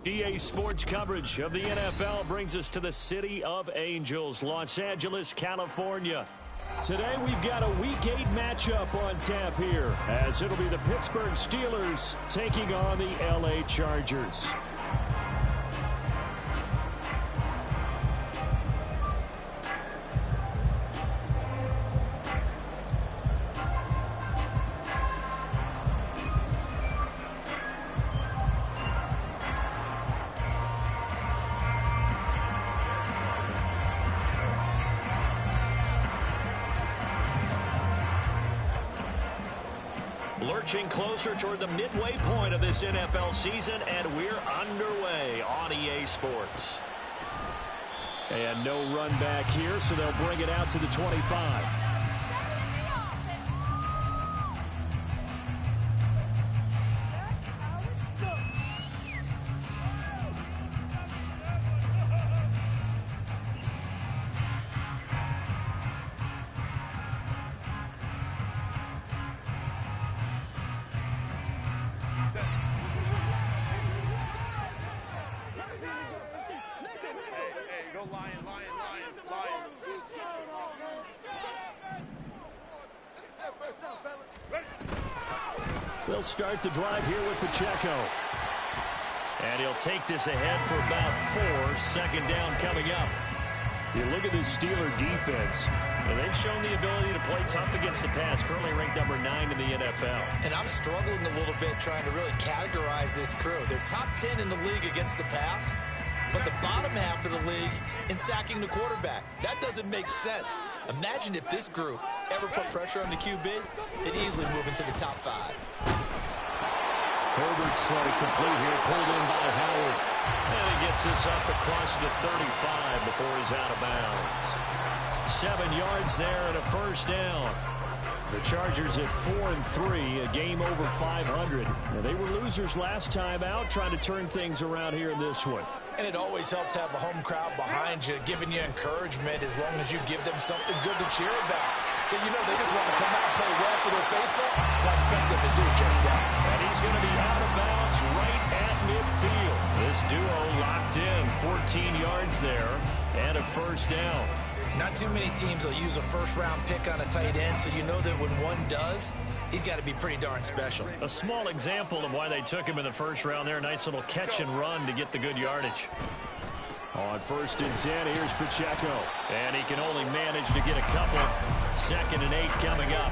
EA Sports coverage of the NFL brings us to the City of Angels, Los Angeles, California. Today we've got a Week 8 matchup on tap here, as it'll be the Pittsburgh Steelers taking on the LA Chargers. Lurching closer toward the midway point of this NFL season, and we're underway on EA Sports. And no run back here, so they'll bring it out to the 25. They'll start the drive here with Pacheco. And he'll take this ahead for about 4. Second down coming up. You look at this Steeler defense, and they've shown the ability to play tough against the pass, currently ranked number 9 in the NFL. And I'm struggling a little bit trying to really categorize this crew. They're top 10 in the league against the pass, but the bottom half of the league in sacking the quarterback. That doesn't make sense. Imagine if this group ever put pressure on the QB, they'd easily move into the top 5. Herbert's throw complete here, pulled in by Howard. And he gets this up across the 35 before he's out of bounds. 7 yards there and a first down. The Chargers at 4-3, a game over 500. Now, they were losers last time out, trying to turn things around here in this one. And it always helps to have a home crowd behind you, giving you encouragement as long as you give them something good to cheer about. So, you know, they just want to come out and play well for their faithful. I expect them to do just that. And he's going to be out of bounds right at midfield. This duo locked in, 14 yards there, and a first down. Not too many teams will use a first-round pick on a tight end, so you know that when one does, he's got to be pretty darn special. A small example of why they took him in the first round there. Nice little catch and run to get the good yardage. On 1st and 10, here's Pacheco. And he can only manage to get a couple. 2nd and 8 coming up.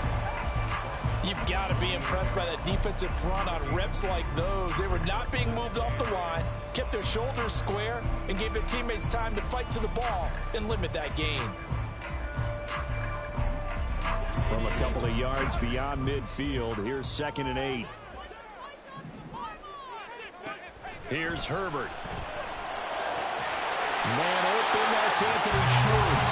You've got to be impressed by that defensive front on reps like those. They were not being moved off the line, kept their shoulders square, and gave their teammates time to fight to the ball and limit that gain. From a couple of yards beyond midfield, here's 2nd and 8. Here's Herbert. Man open, that's Anthony Schwartz.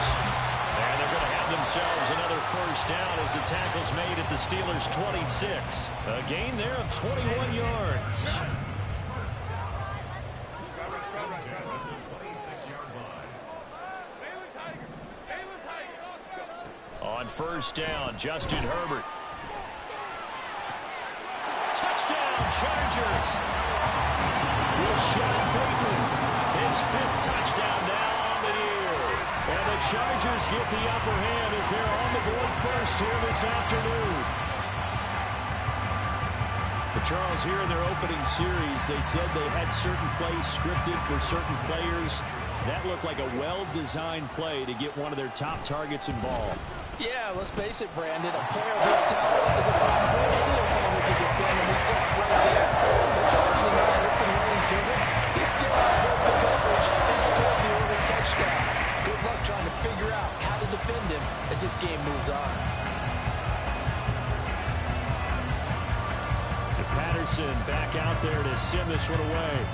And they're going to have themselves another first down as the tackle's made at the Steelers' 26. A gain there of 21 yards. On 1st down, Justin Herbert. Touchdown, Chargers. Rashad Bateman, his 5th touchdown now on the year. And the Chargers get the upper hand as they're on the board first here this afternoon. But Charles, here in their opening series, they said they had certain plays scripted for certain players. That looked like a well-designed play to get one of their top targets involved. Yeah, let's face it, Brandon. A player of this talent is a problem for any opponent to defend, and we saw it right there. They're targeting the man open lane to him. He still avoided the coverage and scored the early touchdown. Good luck trying to figure out how to defend him as this game moves on. Patterson back out there to send this one away.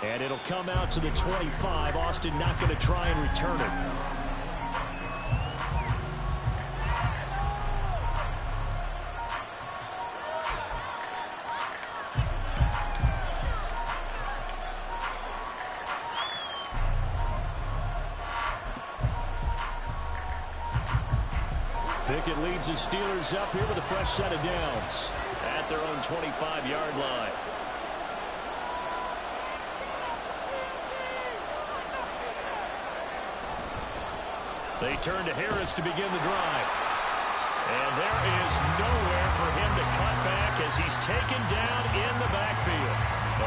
And it'll come out to the 25. Austin not going to try and return it. Pickett leads the Steelers up here with a fresh set of downs. At their own 25-yard line. They turn to Harris to begin the drive. And there is nowhere for him to cut back as he's taken down in the backfield.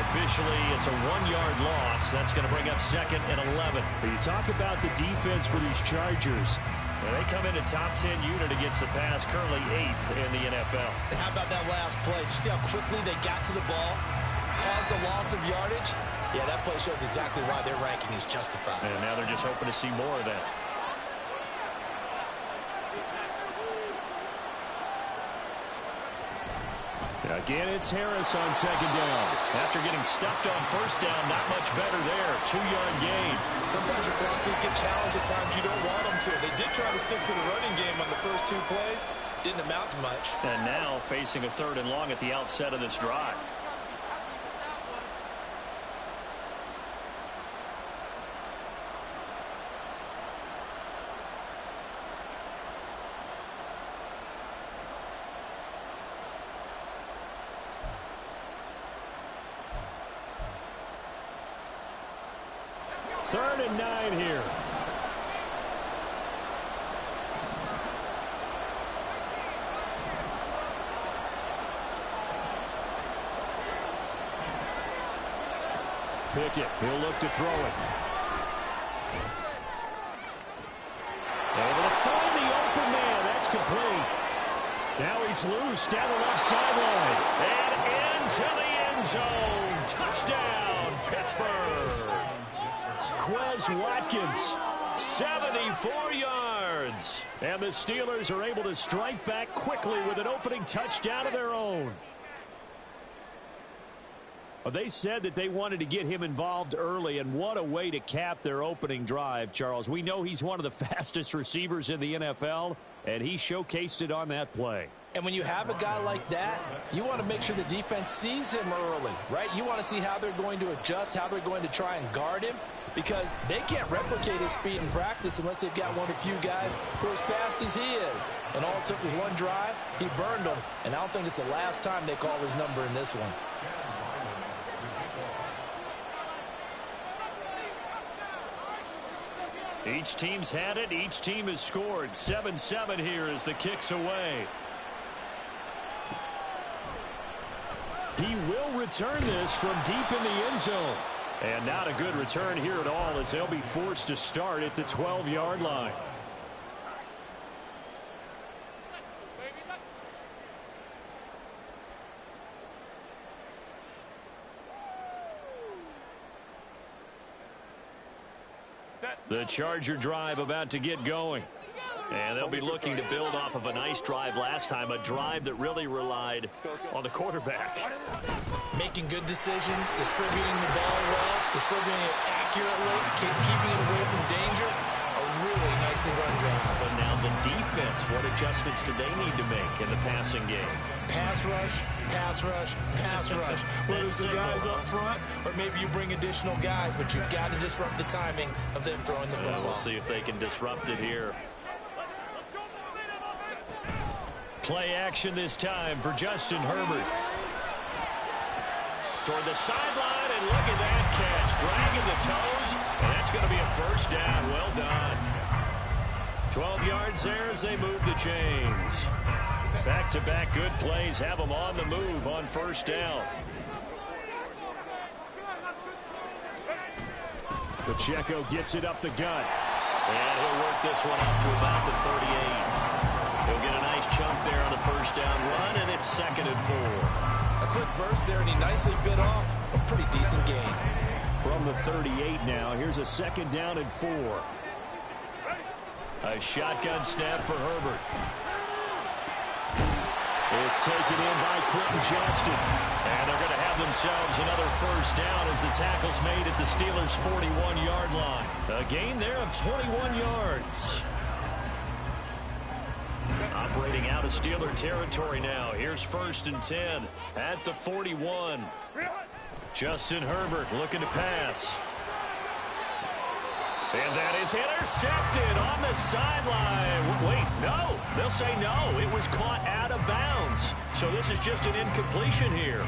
Officially, it's a 1-yard loss. That's going to bring up 2nd and 11. But you talk about the defense for these Chargers. And they come in a top 10 unit against the pass, currently 8th in the NFL. And how about that last play? Did you see how quickly they got to the ball? Caused a loss of yardage? Yeah, that play shows exactly why their ranking is justified. And now they're just hoping to see more of that. Again, it's Harris on 2nd down. After getting stuffed on 1st down, not much better there. 2-yard gain. Sometimes your philosophies get challenged at times you don't want them to. They did try to stick to the running game on the first 2 plays. Didn't amount to much. And now facing a 3rd and long at the outset of this drive. Third and 9 here. Pickett, he'll look to throw it. Able to find the open man. That's complete. Now he's loose down the left sideline. And into the end zone. Touchdown, Pittsburgh. Quez Watkins. 74 yards. And the Steelers are able to strike back quickly with an opening touchdown of their own. Well, they said that they wanted to get him involved early, and what a way to cap their opening drive, Charles. We know he's one of the fastest receivers in the NFL, and he showcased it on that play. And when you have a guy like that, you want to make sure the defense sees him early, right? You want to see how they're going to adjust, how they're going to try and guard him, because they can't replicate his speed in practice unless they've got one of the few guys who are as fast as he is. And all it took was one drive. He burned them, and I don't think it's the last time they call his number in this one. Each team's had it. Each team has scored. 7-7 here as the kick's away. He will return this from deep in the end zone. And not a good return here at all as they'll be forced to start at the 12-yard line. The Charger drive about to get going. And they'll be looking to build off of a nice drive last time, a drive that really relied on the quarterback. Making good decisions, distributing the ball well, distributing it accurately, keeping it away from danger. A really nicely run drive. But now the defense, what adjustments do they need to make in the passing game? Pass rush, pass rush, pass rush. Whether it's the guys up front or maybe you bring additional guys, but you've got to disrupt the timing of them throwing the football. We'll see if they can disrupt it here. Play action this time for Justin Herbert. Toward the sideline, and look at that catch. Dragging the toes, and that's going to be a first down. Well done. 12 yards there as they move the chains. Back-to-back good plays have them on the move on first down. Pacheco gets it up the gut. And he'll work this one up to about the 38. He'll get a nice chunk there on the first down run, and it's 2nd and 4. A quick burst there, and he nicely bit off a pretty decent gain. From the 38 now, here's a 2nd down and 4. A shotgun snap for Herbert. It's taken in by Quentin Johnston. And they're going to have themselves another first down as the tackle's made at the Steelers' 41-yard line. A gain there of 21 yards. Operating out of Steeler territory now. Here's 1st and 10 at the 41. Justin Herbert looking to pass. And that is intercepted on the sideline. Wait, no. They'll say no. It was caught out of bounds. So this is just an incompletion here.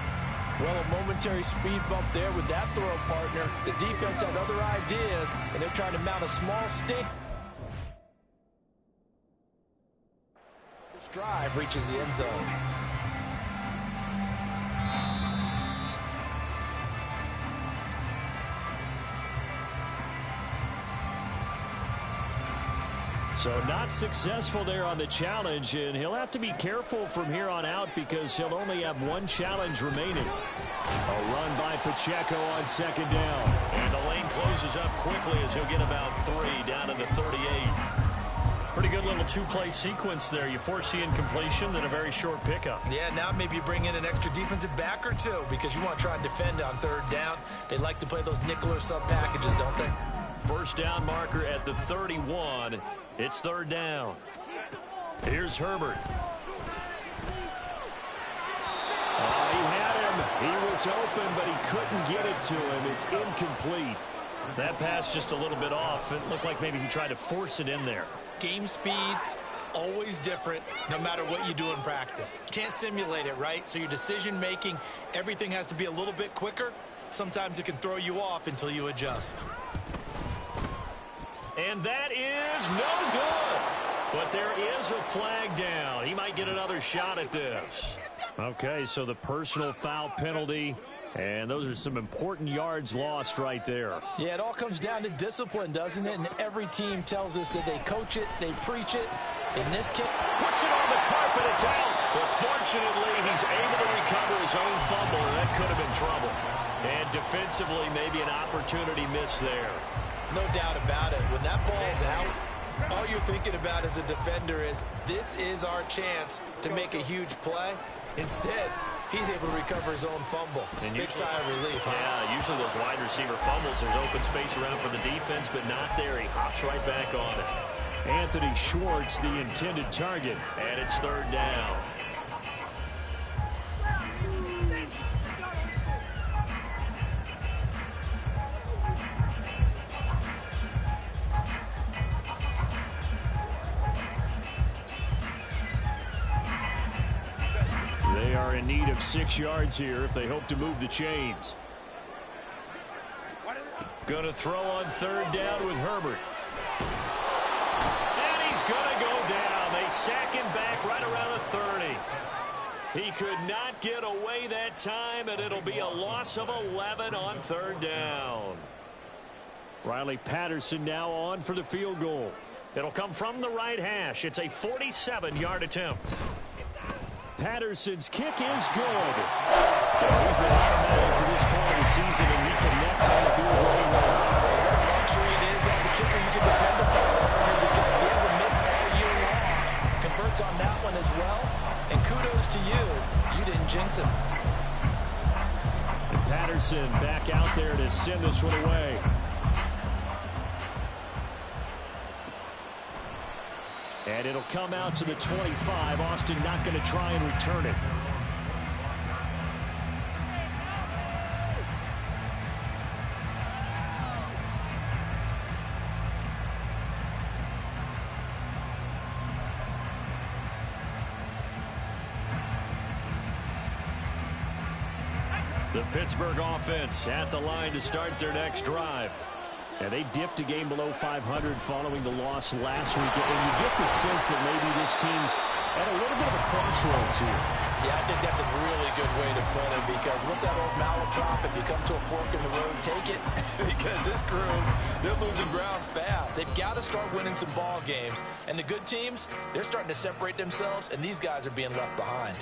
Well, a momentary speed bump there with that throw partner. The defense had other ideas, and they're trying to mount a small stink. This drive reaches the end zone. So not successful there on the challenge, and he'll have to be careful from here on out because he'll only have one challenge remaining. A run by Pacheco on second down. And the lane closes up quickly as he'll get about 3 down to the 38. Pretty good little two-play sequence there. You force the incompletion, then a very short pickup. Yeah, now maybe you bring in an extra defensive back or two because you want to try and defend on third down. They like to play those nickel or sub packages, don't they? First down marker at the 31. It's third down. Here's Herbert. He had him. He was open, but he couldn't get it to him. It's incomplete. That pass just a little bit off. It looked like maybe he tried to force it in there. Game speed, always different, no matter what you do in practice. Can't simulate it, right? So your decision making, everything has to be a little bit quicker. Sometimes it can throw you off until you adjust. And that is no good. But there is a flag down. He might get another shot at this. Okay, so the personal foul penalty, and those are some important yards lost right there. Yeah, it all comes down to discipline, doesn't it? And every team tells us that they coach it, they preach it. In this case, puts it on the carpet, it's out. But fortunately, he's able to recover his own fumble, and that could have been trouble. And defensively, maybe an opportunity missed there. No doubt about it. When that ball's out, all you're thinking about as a defender is, this is our chance to make a huge play. Instead, he's able to recover his own fumble. And big sigh of relief. Yeah, usually those wide receiver fumbles, there's open space around for the defense, but not there. He hops right back on it. Anthony Schwartz, the intended target, and it's third down. They are in need of 6 yards here if they hope to move the chains. Going to throw on third down with Herbert. And he's going to go down. They sack him back right around the 30. He could not get away that time, and it'll be a loss of 11 on third down. Riley Patterson now on for the field goal. It'll come from the right hash. It's a 47-yard attempt. Patterson's kick is good. So he's been automatic to this point of the season, and he connects on the field goal. What luxury it is to have a kicker you can depend upon because he hasn't missed all year long. Converts on that one as well. And kudos to you. You didn't jinx him. And Patterson back out there to send this one away. And it'll come out to the 25. Austin not going to try and return it. The Pittsburgh offense at the line to start their next drive. And they dipped a game below 500 following the loss last week. And you get the sense that maybe this team's at a little bit of a crossroads here. Yeah, I think that's a really good way to put it because what's that old malaprop? If you come to a fork in the road, take it. Because this crew, they're losing ground fast. They've got to start winning some ball games. And the good teams, they're starting to separate themselves, and these guys are being left behind.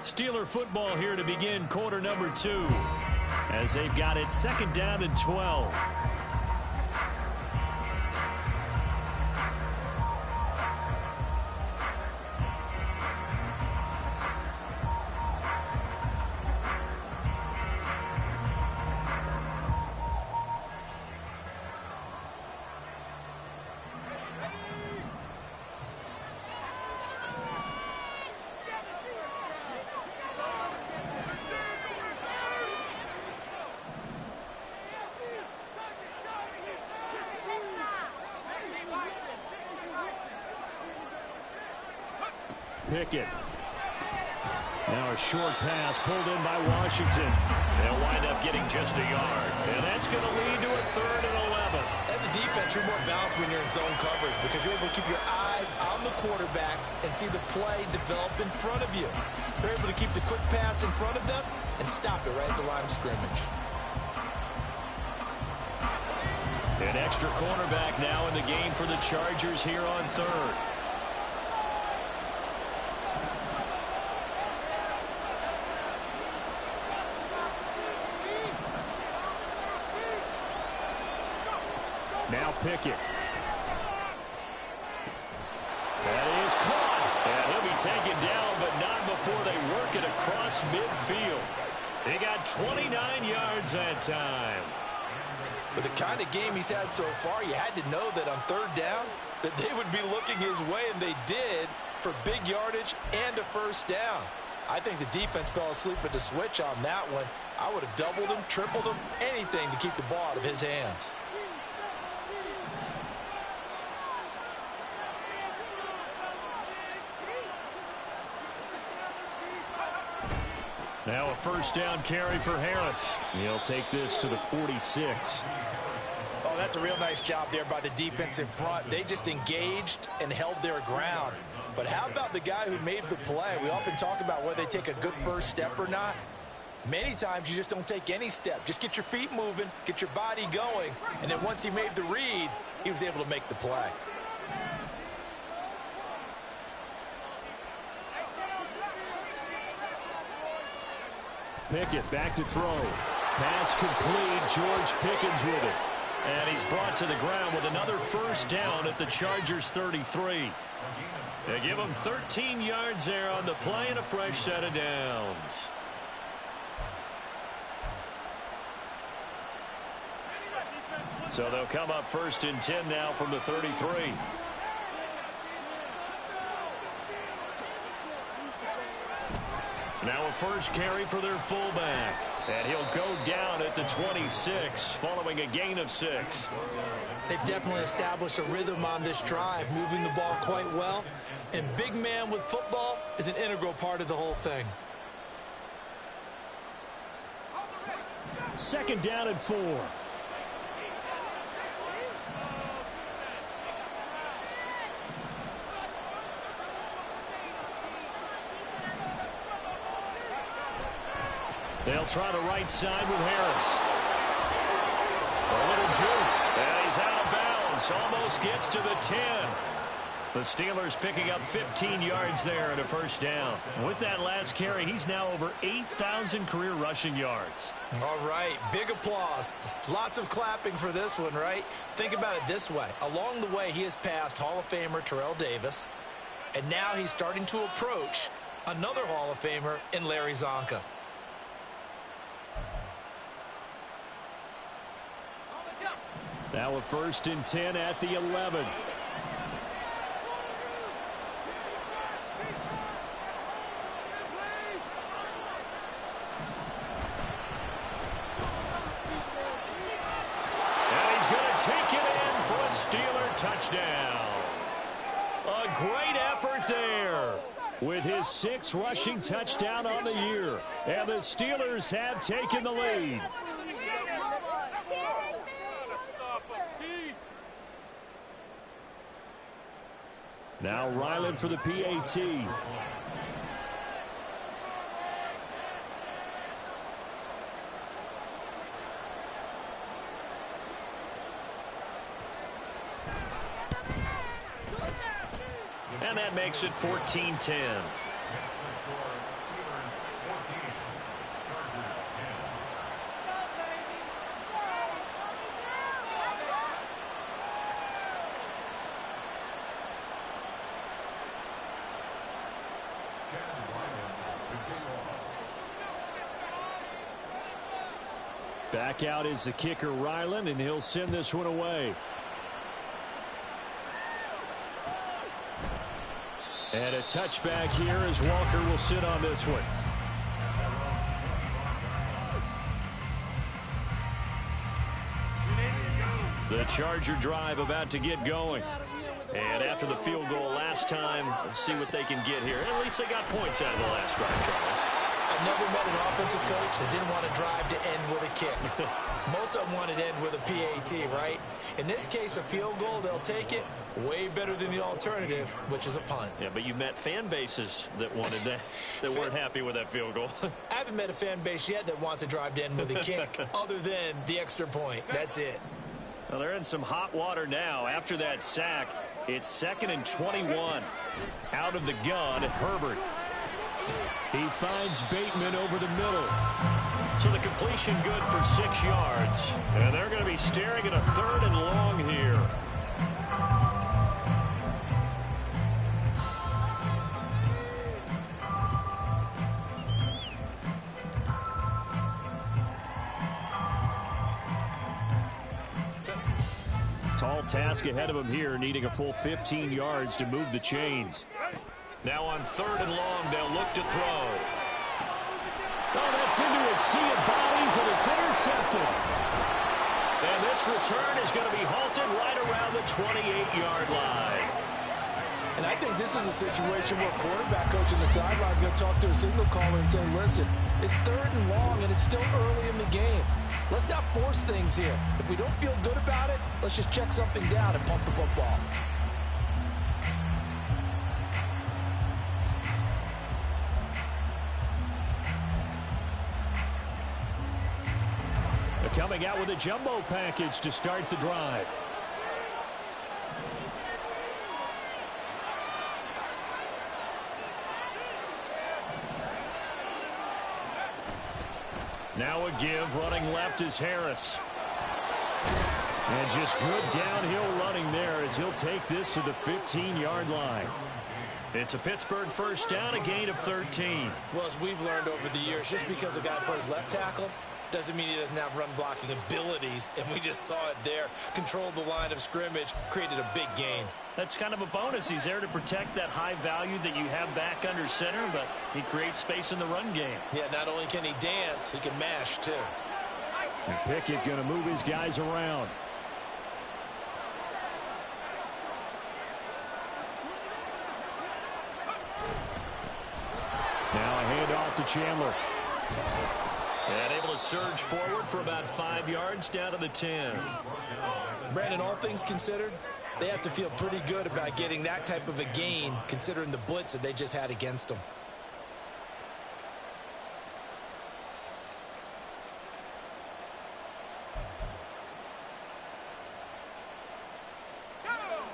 Steeler football here to begin quarter number 2 as they've got it second down and 12. Pickett. Now a short pass pulled in by Washington. They'll wind up getting just a yard. And that's going to lead to a 3rd and 11. As a defense, you're more balanced when you're in zone coverage because you're able to keep your eyes on the quarterback and see the play develop in front of you. You're able to keep the quick pass in front of them and stop it right at the line of scrimmage. An extra cornerback now in the game for the Chargers here on 3rd. Now Pickett. That is caught. And he'll be taken down, but not before they work it across midfield. They got 29 yards that time. With the kind of game he's had so far, you had to know that on 3rd down that they would be looking his way, and they did, for big yardage and a 1st down. I think the defense fell asleep at the switch on that one. I would have doubled him, tripled him, anything to keep the ball out of his hands. Now a 1st down carry for Harris. He'll take this to the 46. Oh, that's a real nice job there by the defense in front. They just engaged and held their ground. But how about the guy who made the play? We often talk about whether they take a good first step or not. Many times you just don't take any step. Just get your feet moving, get your body going, and then once he made the read, he was able to make the play. Pickett back to throw. Pass complete. George Pickens with it. And he's brought to the ground with another 1st down at the Chargers 33. They give him 13 yards there on the play and a fresh set of downs. So they'll come up 1st and 10 now from the 33. Now a 1st carry for their fullback. And he'll go down at the 26 following a gain of 6. They've definitely established a rhythm on this drive, moving the ball quite well. And big man with football is an integral part of the whole thing. 2nd down and 4. They'll try the right side with Harris. A little juke. And he's out of bounds. Almost gets to the 10. The Steelers picking up 15 yards there and a 1st down. With that last carry, he's now over 8,000 career rushing yards. All right, big applause. Lots of clapping for this one, right? Think about it this way. Along the way, he has passed Hall of Famer Terrell Davis, and now he's starting to approach another Hall of Famer in Larry Zonka. Now a 1st and 10 at the 11. And he's going to take it in for a Steeler touchdown. A great effort there. With his 6th rushing touchdown on the year. And the Steelers have taken the lead. Now Ryland for the PAT. And that makes it 14-10. Back out is the kicker, Ryland, and he'll send this one away. And a touchback here as Walker will sit on this one. The Charger drive about to get going. And after the field goal last time, let's see what they can get here. At least they got points out of the last drive, Charles. I've never met an offensive coach that didn't want to drive to end with a kick. Most of them wanted to end with a PAT, right? In this case, a field goal, they'll take it. Way better than the alternative, which is a punt. Yeah, but you met fan bases that wanted that, that weren't happy with that field goal. I haven't met a fan base yet that wants to drive to end with a kick, other than the extra point. That's it. Well, they're in some hot water now. After that sack, it's 2nd and 21. Out of the gun, Herbert. He finds Bateman over the middle. So the completion good for 6 yards. And they're going to be staring at a 3rd and long here. Tall task ahead of him here, needing a full 15 yards to move the chains. Now on 3rd and long, they'll look to throw. Oh, that's into a sea of bodies, and it's intercepted. And this return is going to be halted right around the 28-yard line. And I think this is a situation where quarterback coach on the sideline is going to talk to a signal caller and say, listen, it's 3rd and long, and it's still early in the game. Let's not force things here. If we don't feel good about it, let's just check something down and pump the football. They're coming out with a jumbo package to start the drive. Now a give, running left is Harris. And just good downhill running there as he'll take this to the 15-yard line. It's a Pittsburgh first down, a gain of 13. Well, as we've learned over the years, just because a guy plays left tackle doesn't mean he doesn't have run blocking abilities, and we just saw it there. Controlled the line of scrimmage, created a big gain. That's kind of a bonus. He's there to protect that high value that you have back under center, but he creates space in the run game. Yeah, not only can he dance, he can mash, too. And Pickett going to move his guys around. Now a handoff to Chandler. And able to surge forward for about 5 yards down to the 10. Brandon, all things considered, they have to feel pretty good about getting that type of a gain, considering the blitz that they just had against them.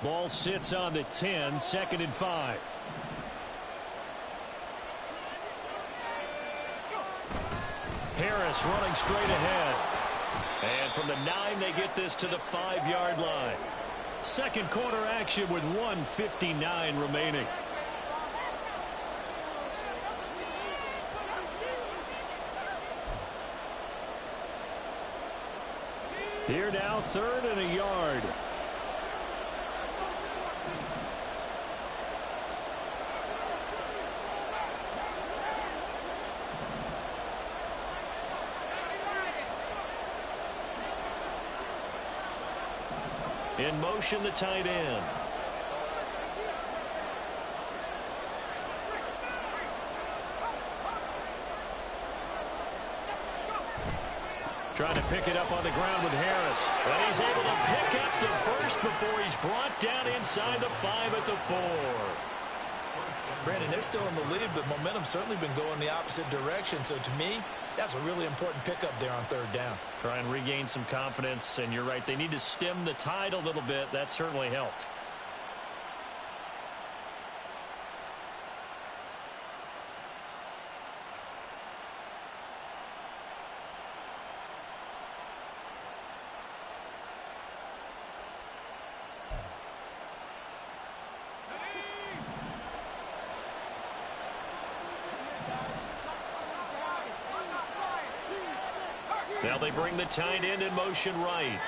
Ball sits on the 10, 2nd and 5. Harris running straight ahead. And from the 9, they get this to the 5-yard line. Second quarter action with 1:59 remaining. Here now, 3rd and a yard. In motion, the tight end. Trying to pick it up on the ground with Harris. But he's able to pick up the first before he's brought down inside the 5 at the 4. Brandon, they're still in the lead, but momentum's certainly been going the opposite direction. So to me, that's a really important pickup there on 3rd down. Try and regain some confidence, and you're right. They need to stem the tide a little bit. That certainly helped. Now they bring the tight end in motion right.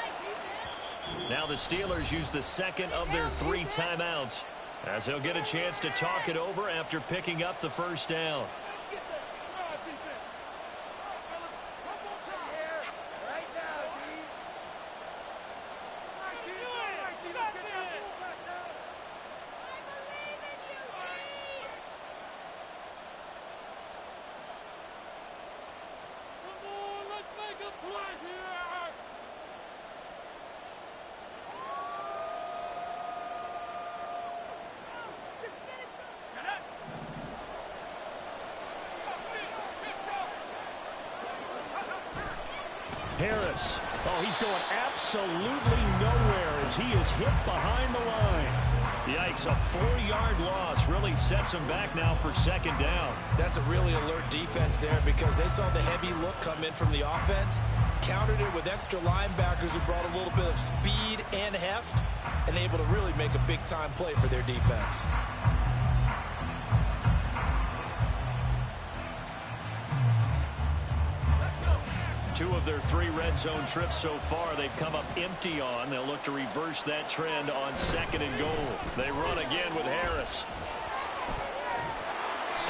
Now the Steelers use the 2nd of their 3 timeouts as they'll get a chance to talk it over after picking up the first down. Harris. Oh, he's going absolutely nowhere as he is hit behind the line. Yikes, a 4-yard loss really sets him back now for second down. That's a really alert defense there because they saw the heavy look come in from the offense, countered it with extra linebackers who brought a little bit of speed and heft, and able to really make a big-time play for their defense. Two of their 3 red zone trips so far they've come up empty on. They'll look to reverse that trend on second and goal. They run again with Harris.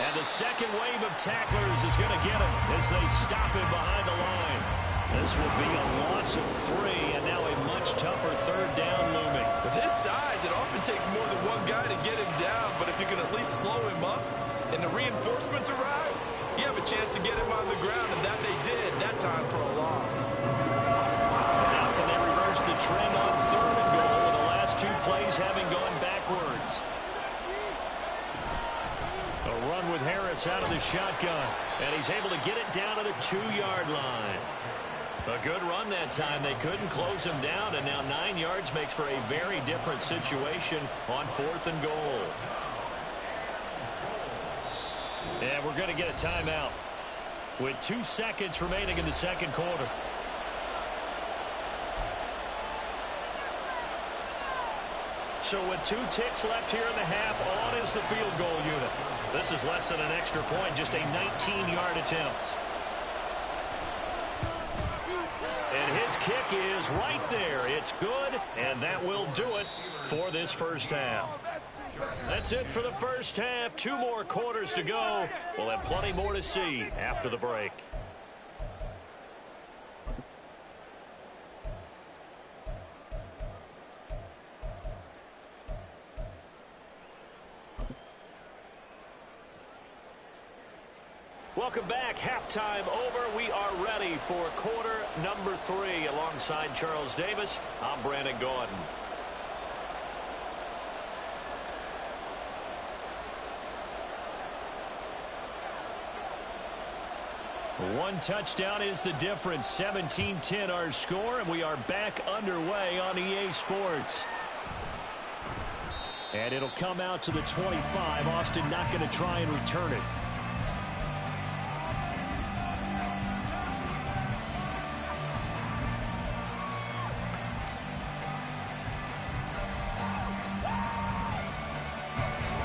And the second wave of tacklers is going to get him as they stop him behind the line. This will be a loss of 3 and now a much tougher third down looming. With his size, it often takes more than one guy to get him down, but if you can at least slow him up and the reinforcements arrive, you have a chance to get him on the ground, and that they did, that time for a loss. And now can they reverse the trend on third and goal with the last 2 plays having gone backwards? A run with Harris out of the shotgun, and he's able to get it down to the 2-yard line. A good run that time. They couldn't close him down, and now 9 yards makes for a very different situation on 4th and goal. And we're going to get a timeout with 2 seconds remaining in the second quarter. So with 2 ticks left here in the half, on is the field goal unit. This is less than an extra point, just a 19-yard attempt. And his kick is right there. It's good, and that will do it for this first half. That's it for the first half. 2 more quarters to go. We'll have plenty more to see after the break. Welcome back. Halftime over. We are ready for quarter number 3. Alongside Charles Davis, I'm Brandon Gaudin. One touchdown is the difference. 17-10 our score, and we are back underway on EA Sports. And it'll come out to the 25. Austin not going to try and return it.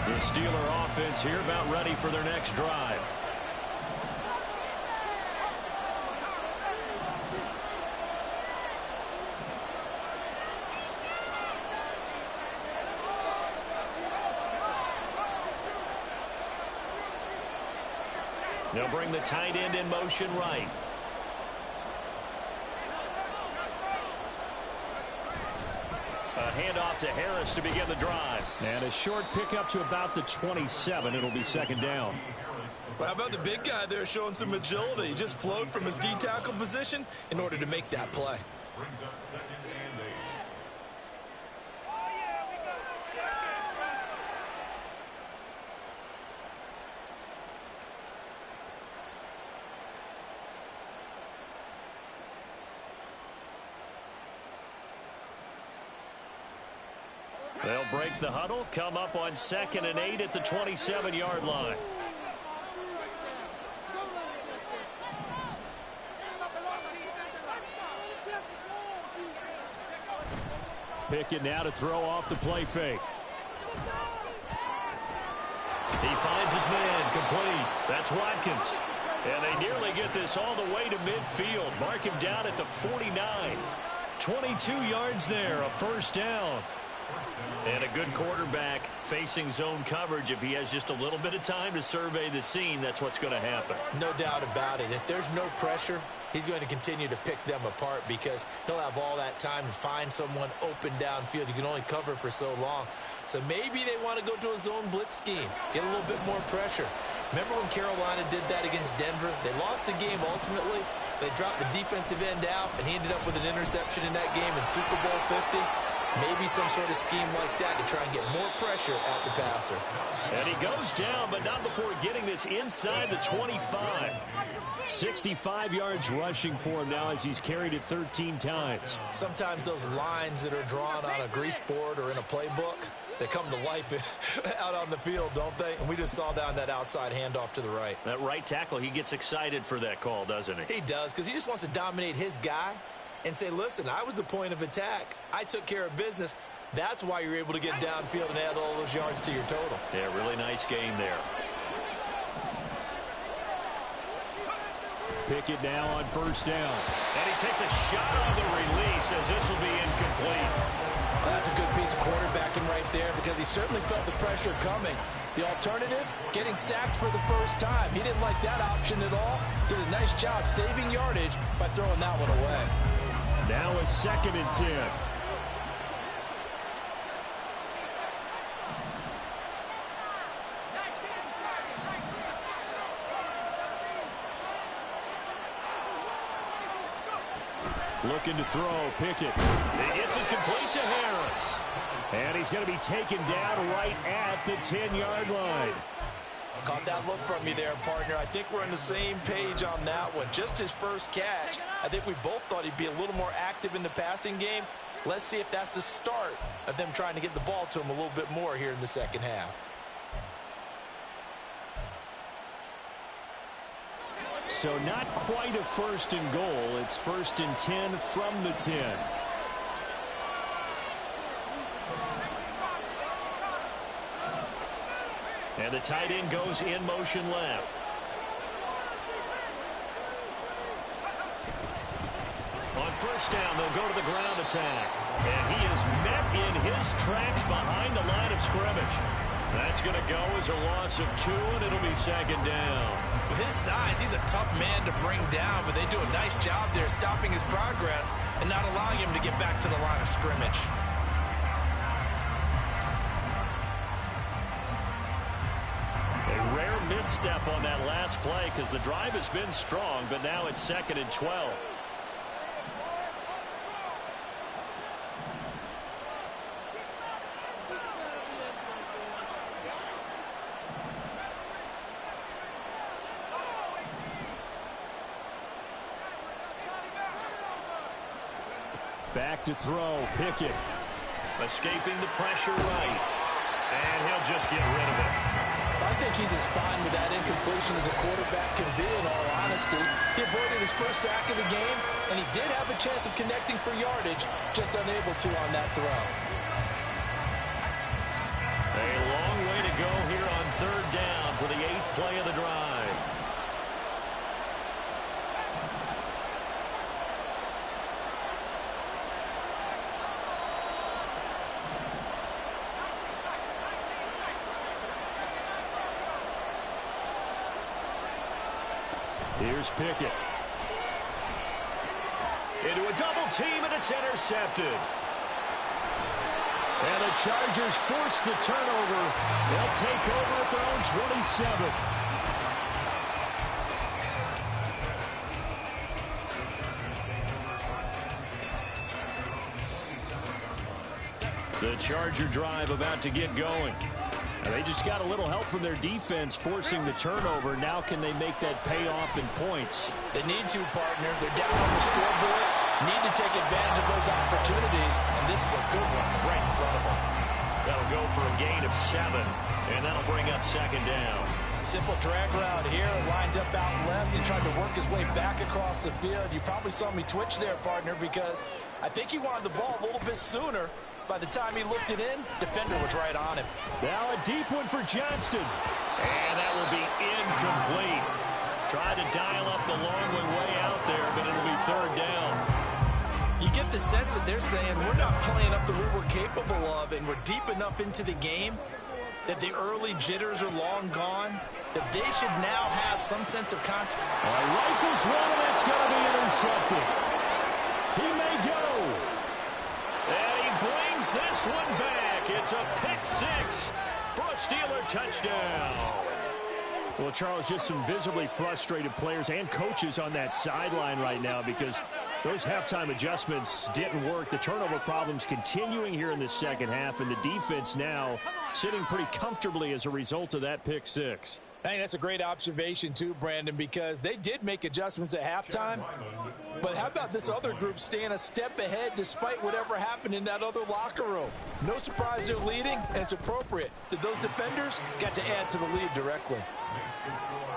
The Steeler offense here about ready for their next drive. They'll bring the tight end in motion right. A handoff to Harris to begin the drive. And a short pickup to about the 27. It'll be second down. Well, how about the big guy there showing some agility? He just flowed from his D-tackle position in order to make that play. They'll break the huddle, come up on 2nd and 8 at the 27-yard line. Pickett now to throw off the play fake. He finds his man, complete. That's Watkins. And they nearly get this all the way to midfield. Mark him down at the 49. 22 yards there, a first down. And a good quarterback facing zone coverage. If he has just a little bit of time to survey the scene, that's what's going to happen. No doubt about it. If there's no pressure, he's going to continue to pick them apart because he'll have all that time to find someone open downfield. You can only cover for so long. So maybe they want to go to a zone blitz scheme, get a little bit more pressure. Remember when Carolina did that against Denver? They lost the game ultimately. They dropped the defensive end out, and he ended up with an interception in that game in Super Bowl 50. Maybe some sort of scheme like that to try and get more pressure at the passer. And he goes down, but not before getting this inside the 25. 65 yards rushing for him now as he's carried it 13 times. Sometimes those lines that are drawn on a grease board or in a playbook, they come to life out on the field, don't they? And we just saw down that outside handoff to the right. That right tackle, he gets excited for that call, doesn't he? He does, because he just wants to dominate his guy and say, listen, I was the point of attack. I took care of business. That's why you're able to get downfield and add all those yards to your total. Yeah, really nice game there. Pickett now on first down. And he takes a shot on the release as this will be incomplete. That's a good piece of quarterbacking right there because he certainly felt the pressure coming. The alternative, getting sacked for the first time. He didn't like that option at all. Did a nice job saving yardage by throwing that one away. Now a 2nd and 10. Looking to throw, Pickett. He gets it complete to Harris. And he's going to be taken down right at the 10-yard line. Caught that look from you there, partner. I think we're on the same page on that one. Just his first catch. I think we both thought he'd be a little more active in the passing game. Let's see if that's the start of them trying to get the ball to him a little bit more here in the second half. So not quite a 1st and goal. It's 1st and 10 from the 10. And the tight end goes in motion left. On first down, they'll go to the ground attack. And he is met in his tracks behind the line of scrimmage. That's going to go as a loss of 2, and it'll be 2nd down. With his size, he's a tough man to bring down, but they do a nice job there stopping his progress and not allowing him to get back to the line of scrimmage. A rare misstep on that last play because the drive has been strong, but now it's 2nd and 12. Back to throw, Pickett. Escaping the pressure right. And he'll just get rid of it. I think he's as fine with that incompletion as a quarterback can be, in all honesty. He avoided his first sack of the game, and he did have a chance of connecting for yardage, just unable to on that throw. A long way to go here on 3rd down for the 8th play of the drive. Here's Pickett. Into a double team, and it's intercepted. And the Chargers force the turnover. They'll take over at their own 27. The Charger drive about to get going. They just got a little help from their defense forcing the turnover. Now can they make that pay off in points? They need to, partner. They're down on the scoreboard. Need to take advantage of those opportunities, and this is a good one right in front of them. That'll go for a gain of 7, and that'll bring up 2nd down. Simple drag route here, lined up out left and tried to work his way back across the field. You probably saw me twitch there, partner, because I think he wanted the ball a little bit sooner. By the time he looked it in, defender was right on him. Now a deep one for Johnston. And that will be incomplete. Tried to dial up the long way out there, but it'll be 3rd down. You get the sense that they're saying we're not playing up to what we're capable of, and we're deep enough into the game that the early jitters are long gone, that they should now have some sense of contact. Rifles one, and that's going to be intercepted. He may go. And he brings this one back. It's a pick 6 for a Steeler touchdown. Well, Charles, just some visibly frustrated players and coaches on that sideline right now because Those halftime adjustments didn't work. The turnover problems continuing here in the second half, and the defense now sitting pretty comfortably as a result of that pick six. I think that's a great observation too, Brandon, because they did make adjustments at halftime. But how about this other group staying a step ahead despite whatever happened in that other locker room? No surprise they're leading, and it's appropriate that those defenders got to add to the lead directly.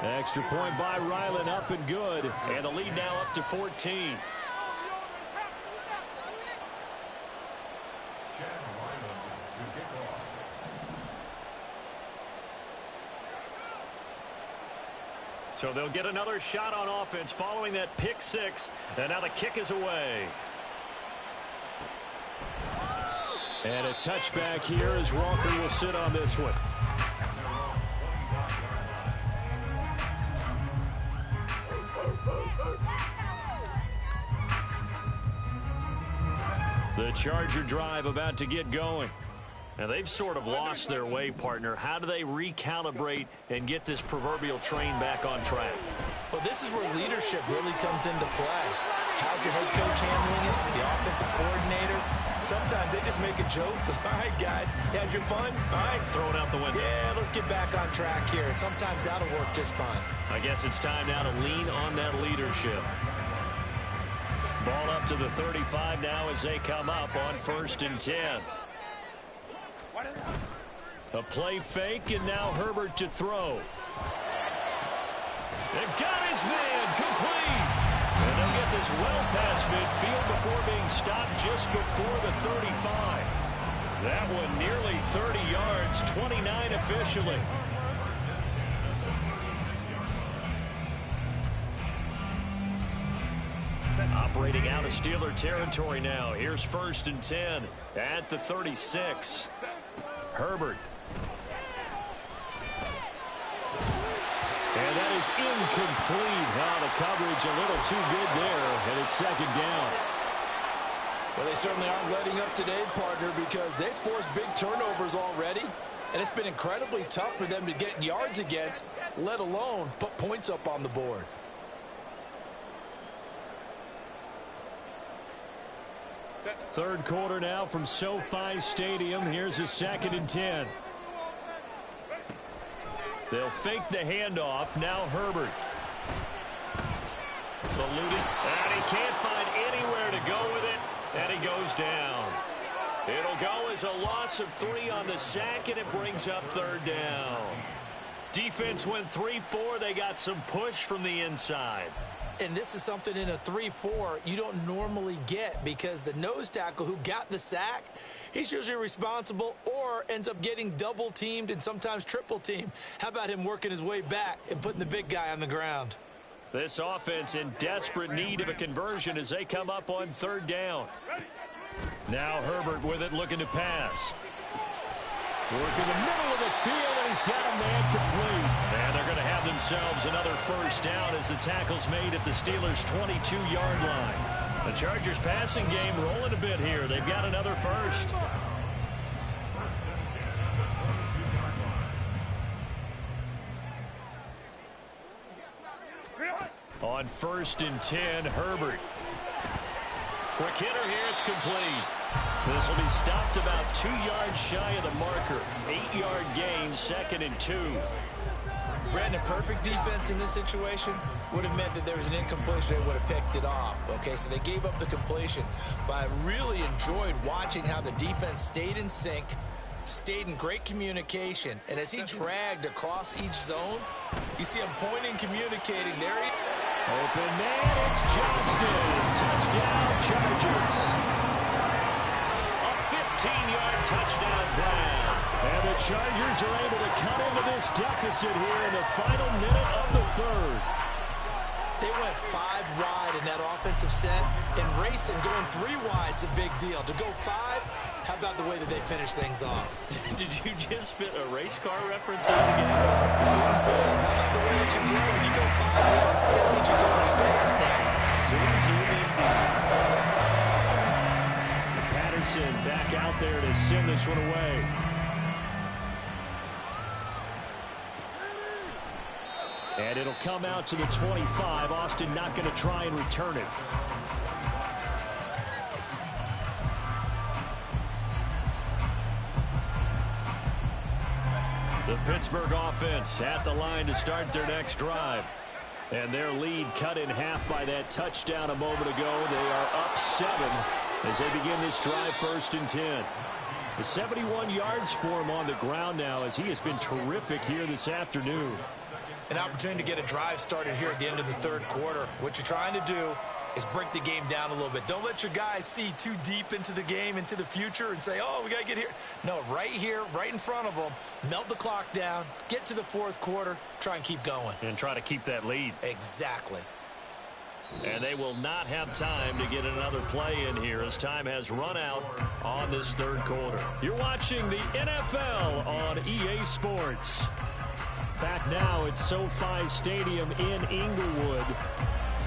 Extra point by Ryland, up and good. And the lead now up to 14. So they'll get another shot on offense following that pick six. And now the kick is away. And a touchback here as Walker will sit on this one. The Charger drive about to get going. Now, they've sort of lost their way, partner. How do they recalibrate and get this proverbial train back on track? Well, this is where leadership really comes into play. How's the head coach handling it? The offensive coordinator? Sometimes they just make a joke. All right, guys, you had your fun? All right. Throw it out the window. Yeah, let's get back on track here. And sometimes that'll work just fine. I guess it's time now to lean on that leadership. Ball up to the 35 now as they come up on 1st and 10. A play fake, and now Herbert to throw. They've got his man complete. And they'll get this well past midfield before being stopped just before the 35. That one nearly 30 yards, 29 officially. Operating out of Steeler territory now. Here's 1st and 10 at the 36. Herbert. And that is incomplete. Now the coverage a little too good there, and it's 2nd down. Well, they certainly aren't letting up today, partner, because they've forced big turnovers already, and it's been incredibly tough for them to get yards against, let alone put points up on the board. Third quarter now from SoFi Stadium. Here's a 2nd and 10. They'll fake the handoff. Now Herbert. Eluded. And he can't find anywhere to go with it. And he goes down. It'll go as a loss of 3 on the sack, and it brings up 3rd down. Defense went 3-4. They got some push from the inside. And this is something in a 3-4 you don't normally get, because the nose tackle who got the sack, he's usually responsible or ends up getting double teamed and sometimes triple teamed. How about him working his way back and putting the big guy on the ground? This offense in desperate need of a conversion as they come up on 3rd down. Now Herbert with it, looking to pass. Working the middle of the field, and he's got a man complete. And they're going to have themselves another 1st down as the tackle's made at the Steelers' 22-yard line. The Chargers passing game rolling a bit here. They've got another 1st. On 1st and 10, Herbert. Quick hitter here, it's complete. This will be stopped about 2 yards shy of the marker. 8-yard gain, 2nd and 2. Brandon, perfect defense in this situation would have meant that there was an incompletion. They would have picked it off. Okay, so they gave up the completion. But I really enjoyed watching how the defense stayed in sync, stayed in great communication. And as he dragged across each zone, you see him pointing, communicating. There he is. Open man, it's Johnston. Touchdown, Chargers. A 15-yard touchdown plan. And the Chargers are able to cut into this deficit here in the final minute of the 3rd. They went 5 wide in that offensive set, and racing going 3 wide's a big deal. To go 5, how about the way that they finish things off? Did you just fit a race car reference in the game? Seems so. How about the way that you play? When you go 5 wide, that means you're going fast now. Patterson back out there to send this one away. And it'll come out to the 25. Austin not going to try and return it. The Pittsburgh offense at the line to start their next drive. And their lead cut in half by that touchdown a moment ago. They are up 7 as they begin this drive, 1st and 10. The 71 yards for him on the ground now as he has been terrific here this afternoon. An opportunity to get a drive started here at the end of the 3rd quarter. What you're trying to do is break the game down a little bit. Don't let your guys see too deep into the game, into the future, and say, oh, we got to get here. No, right here, right in front of them, melt the clock down, get to the 4th quarter, try and keep going. And try to keep that lead. Exactly. And they will not have time to get another play in here as time has run out on this 3rd quarter. You're watching the NFL on EA Sports. Back now at SoFi Stadium in Inglewood.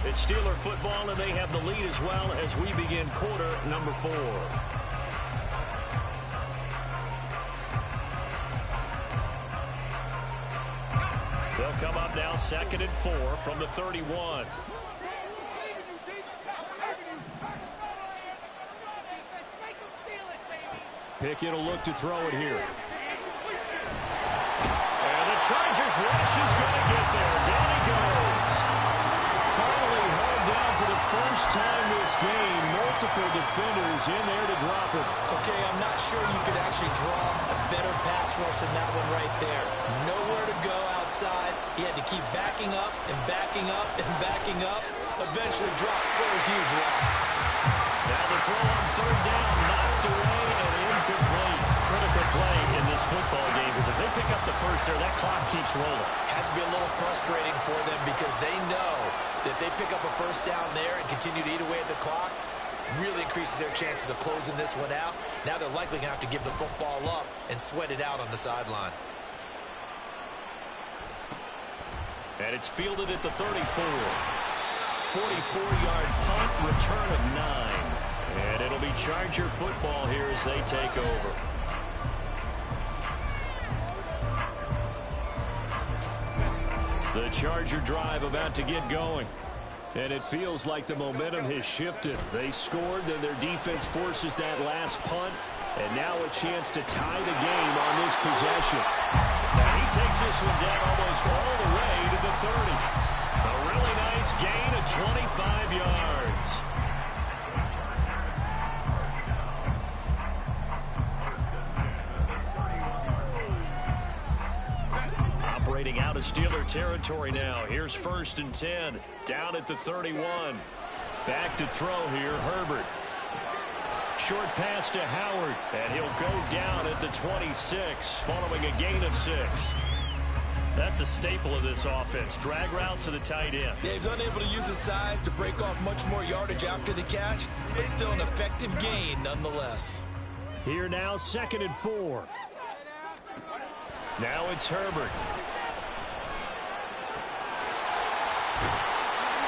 It's Steeler football, and they have the lead as well as we begin quarter number 4. They'll come up now 2nd and 4 from the 31. Pickett will look to throw it here. And the Chargers rush is going to get there. Down he goes. Finally held down for the first time this game. Multiple defenders in there to drop it. Okay, I'm not sure you could actually draw a better pass rush than that one right there. Nowhere to go outside. He had to keep backing up and backing up and backing up. Eventually dropped for a huge loss. Now the throw on 3rd down, knocked away and incomplete. Critical play in this football game because if they pick up the first there, that clock keeps rolling. Has to be a little frustrating for them because they know that they pick up a first down there and continue to eat away at the clock, really increases their chances of closing this one out. Now they're likely going to have to give the football up and sweat it out on the sideline. And it's fielded at the 34. 44-yard punt, return of 9. And it'll be Charger football here as they take over. The Charger drive about to get going. And it feels like the momentum has shifted. They scored, then their defense forces that last punt. And now a chance to tie the game on this possession. Now he takes this one down almost all the way to the 30. A really nice gain of 25 yards. Operating out of Steeler territory now. Here's 1st and 10. Down at the 31. Back to throw here, Herbert. Short pass to Howard, and he'll go down at the 26 following a gain of 6. That's a staple of this offense. Drag route to the tight end. Yeah, he's unable to use his size to break off much more yardage after the catch, but still an effective gain nonetheless. Here now, 2nd and 4. Now it's Herbert.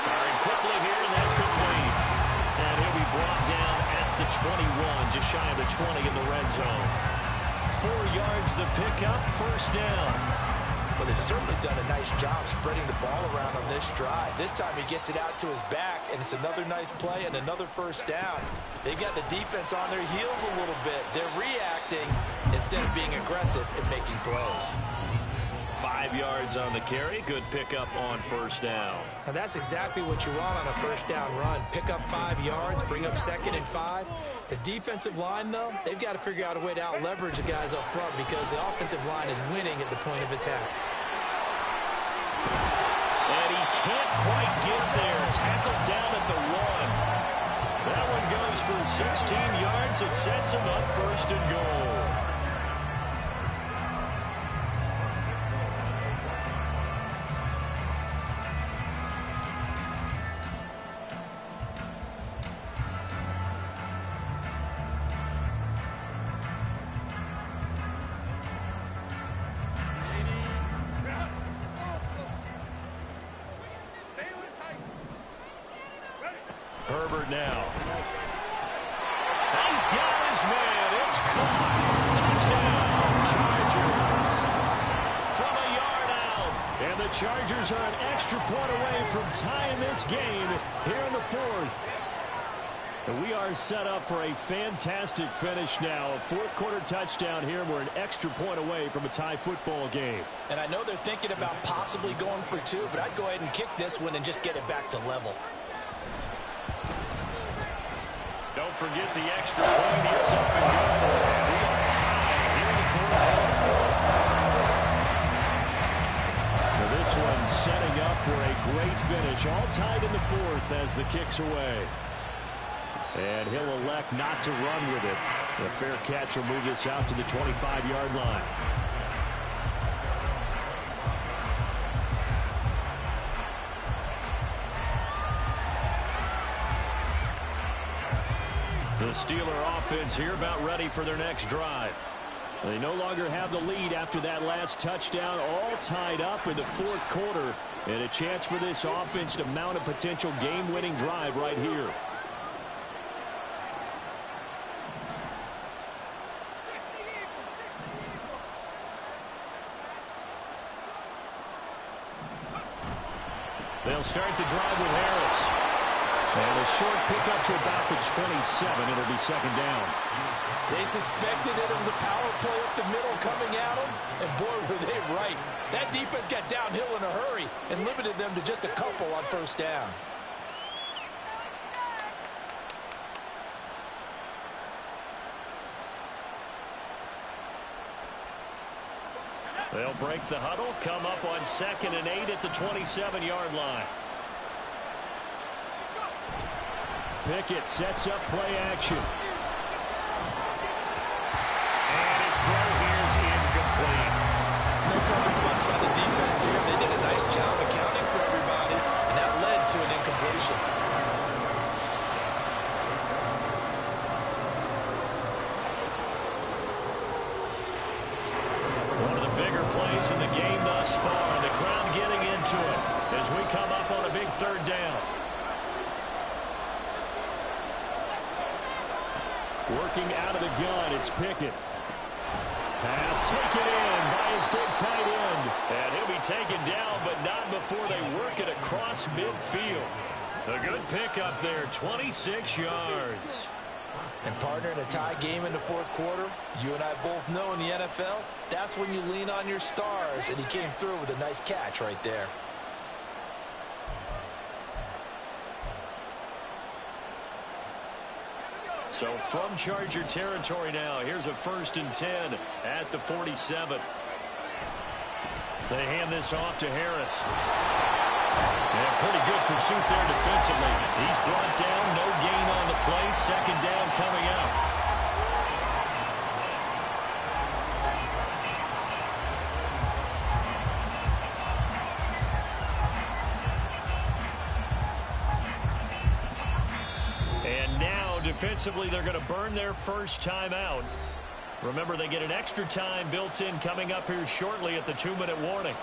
Firing quickly here, and that's complete. And he'll be brought down at the 21, just shy of the 20 in the red zone. 4 yards the pickup, 1st down. Well, they've certainly done a nice job spreading the ball around on this drive. This time he gets it out to his back, and it's another nice play and another 1st down. They've got the defense on their heels a little bit. They're reacting instead of being aggressive and making plays. 5 yards on the carry. Good pickup on 1st down. And that's exactly what you want on a 1st down run. Pick up 5 yards, bring up 2nd and 5. The defensive line, though, they've got to figure out a way to out-leverage the guys up front because the offensive line is winning at the point of attack. And he can't quite get there. Tackled down at the 1. That one goes for 16 yards. It sets him up 1st and goal. Herbert now. He's got his man. It's caught. Touchdown, Chargers. From a yard out. And the Chargers are an extra point away from tying this game here in the 4th. We are set up for a fantastic finish now. A fourth-quarter touchdown here. We're an extra point away from a tie football game. And I know they're thinking about possibly going for two, but I'd go ahead and kick this one and just get it back to level. Don't forget the extra point. It's up and going. We are tied here in the fourth quarter. Now this one setting up for a great finish. All tied in the fourth as the kick's away. And he'll elect not to run with it. A fair catch will move this out to the 25-yard line. The Steeler offense here about ready for their next drive. They no longer have the lead after that last touchdown. All tied up in the fourth quarter. And a chance for this offense to mount a potential game-winning drive right here. They'll start the drive with Harris. And a short pickup to about the 27. It'll be second down. They suspected it was a power play up the middle coming at them, and boy, were they right. That defense got downhill in a hurry and limited them to just a couple on first down. They'll break the huddle, come up on 2nd and 8 at the 27-yard line. Pickett sets up play action. And his throw here is incomplete. No coverage bust by the defense here. They did a nice job accounting for everybody, and that led to an incompletion. One of the bigger plays in the game thus far. The crowd getting into it as we come up on a big third down. Working out of the gun, it's Pickett. Pass taken in by his big tight end. And he'll be taken down, but not before they work it across midfield. A good pickup there, 26 yards. And partner, in a tie game in the fourth quarter, you and I both know in the NFL, that's when you lean on your stars, and he came through with a nice catch right there. So from Charger territory now, here's a 1st and 10 at the 47. They hand this off to Harris. And pretty good pursuit there defensively. He's brought down, no gain on the play. Second down coming up. Defensively, they're going to burn their first time out. Remember, they get an extra time built in coming up here shortly at the 2-minute warning.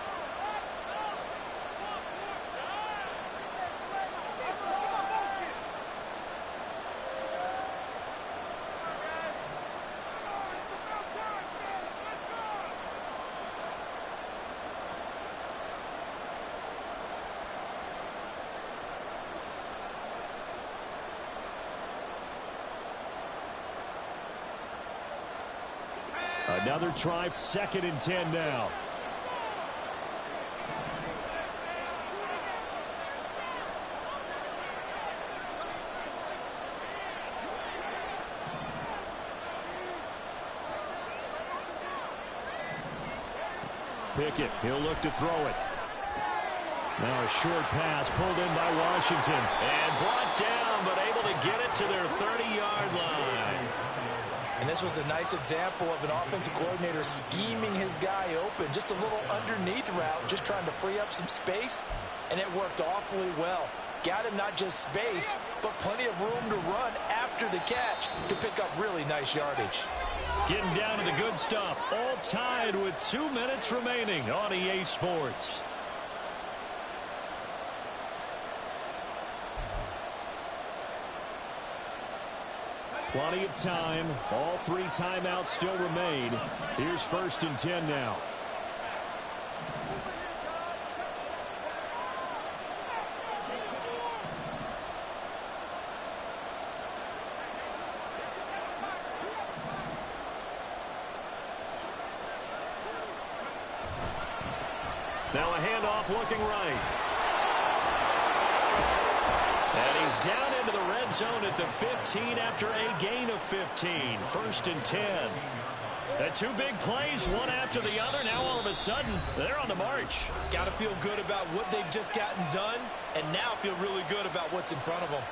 Another try, 2nd and 10 now. Pickett, he'll look to throw it. Now a short pass pulled in by Washington. And brought down, but able to get it to their 30-yard line. And this was a nice example of an offensive coordinator scheming his guy open. Just a little underneath route, just trying to free up some space, and it worked awfully well. Got him not just space, but plenty of room to run after the catch to pick up really nice yardage. Getting down to the good stuff. All tied with 2 minutes remaining on EA Sports. Plenty of time. All 3 timeouts still remain. Here's 1st and 10 now. Now a handoff looking right. And he's down into the red zone at the 15 after a gain of 15. 1st and 10. The two big plays, one after the other. Now all of a sudden, they're on the march. Got to feel good about what they've just gotten done, and now feel really good about what's in front of them.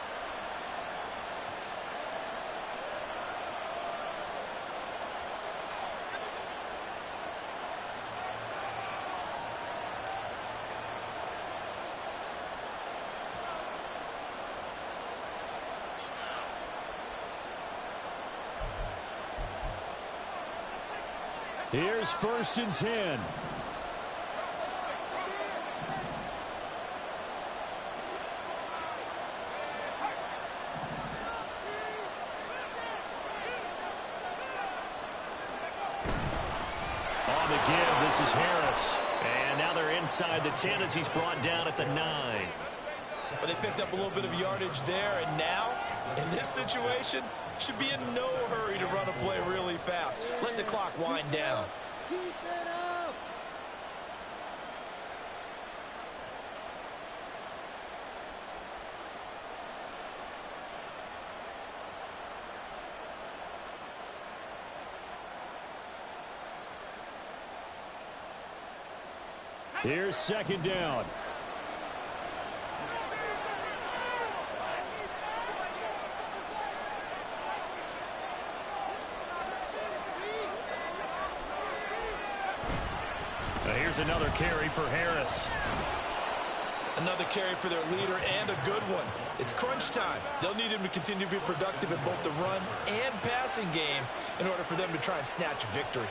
Here's 1st and 10. On the give, this is Harris. And now they're inside the 10 as he's brought down at the 9. But they picked up a little bit of yardage there, and now, in this situation, should be in no hurry to run a play really fast. Let the clock wind down. Keep it up. Here's 2nd down. Here's another carry for Harris. Another carry for their leader, and a good one. It's crunch time. They'll need him to continue to be productive in both the run and passing game in order for them to try and snatch a victory.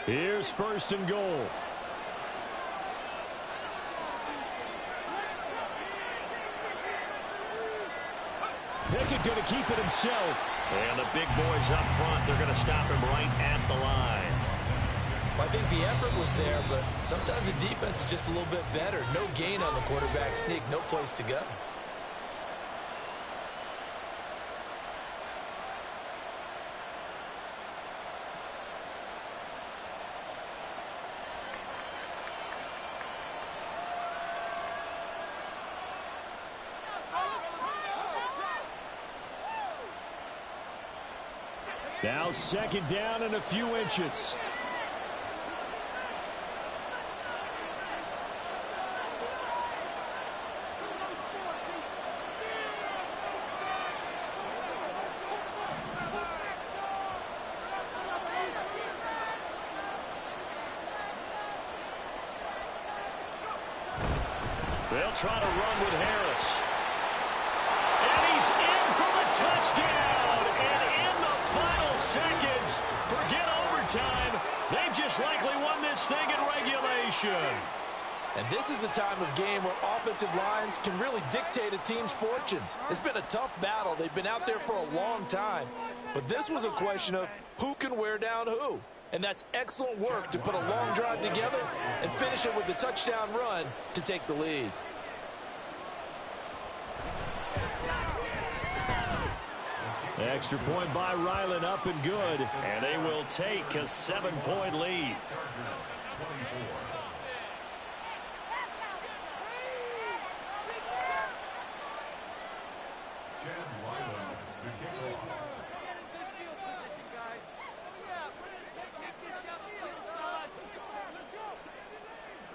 Here's 1st and goal. Pickett going to keep it himself. And the big boys up front, they're going to stop him right at the line. Well, I think the effort was there, but sometimes the defense is just a little bit better. No gain on the quarterback sneak, no place to go. Now 2nd down and a few inches. They'll try to run with Harris. And he's in for the touchdown. And in the final seconds, forget overtime. They've just likely won this thing in regulation. And this is a time of game where offensive lines can really dictate a team's fortunes. It's been a tough battle. They've been out there for a long time. But this was a question of who can wear down who. And that's excellent work to put a long drive together and finish it with a touchdown run to take the lead. The extra point by Ryland up and good. And they will take a 7-point lead.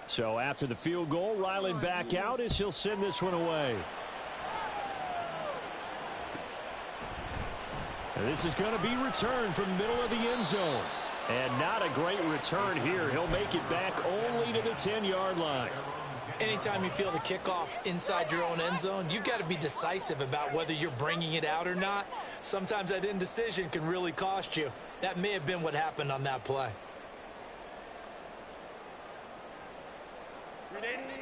So after the field goal, Ryland back out as he'll send this one away. And this is going to be returned from the middle of the end zone. And not a great return here. He'll make it back only to the 10-yard line. Anytime you feel the kickoff inside your own end zone, you've got to be decisive about whether you're bringing it out or not. Sometimes that indecision can really cost you. That may have been what happened on that play.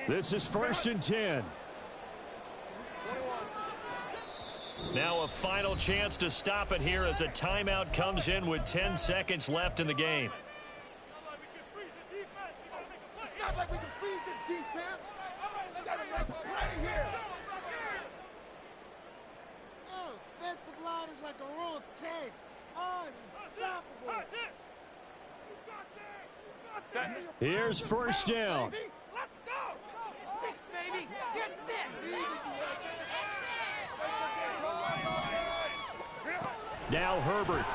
This is 1st and 10. Now a final chance to stop it here as a timeout comes in with 10 seconds left in the game. It's not like we can freeze the defense. We gotta make a play here. Offensive line is like a row of tanks. Unstoppable. Here's first down. Let's go. 6, baby. Get 6. Now Herbert.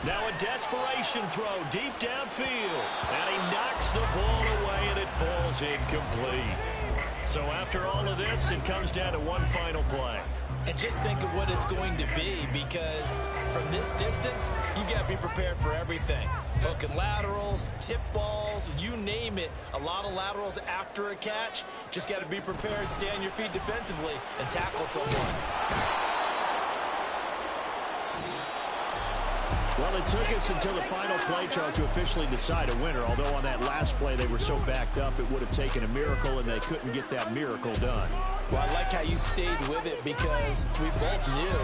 Now a desperation throw deep downfield. And he knocks the ball away and it falls incomplete. So after all of this, it comes down to one final play. And just think of what it's going to be, because from this distance, you got to be prepared for everything. Hook and laterals, tip balls, you name it. A lot of laterals after a catch. Just got to be prepared, stay on your feet defensively, and tackle someone. Well, it took us until the final play, Charles, to officially decide a winner. Although on that last play they were so backed up, it would have taken a miracle, and they couldn't get that miracle done. Well, I like how you stayed with it, because we both knew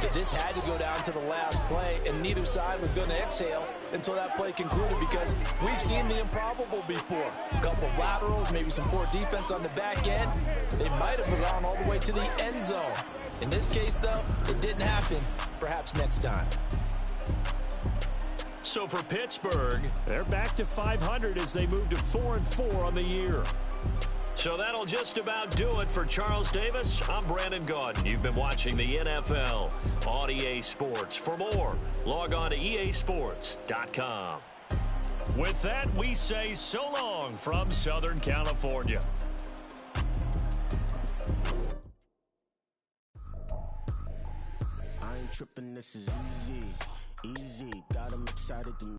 that this had to go down to the last play, and neither side was going to exhale until that play concluded, because we've seen the improbable before. A couple of laterals, maybe some poor defense on the back end. They might have gone all the way to the end zone. In this case, though, it didn't happen. Perhaps next time. So for Pittsburgh, they're back to 500 as they move to 4-4 on the year. So that'll just about do it for Charles Davis. I'm Brandon Gaudin. You've been watching the NFL on EA Sports. For more, log on to easports.com. With that, we say so long from Southern California. I ain't tripping, this is easy. Easy, got 'em excited.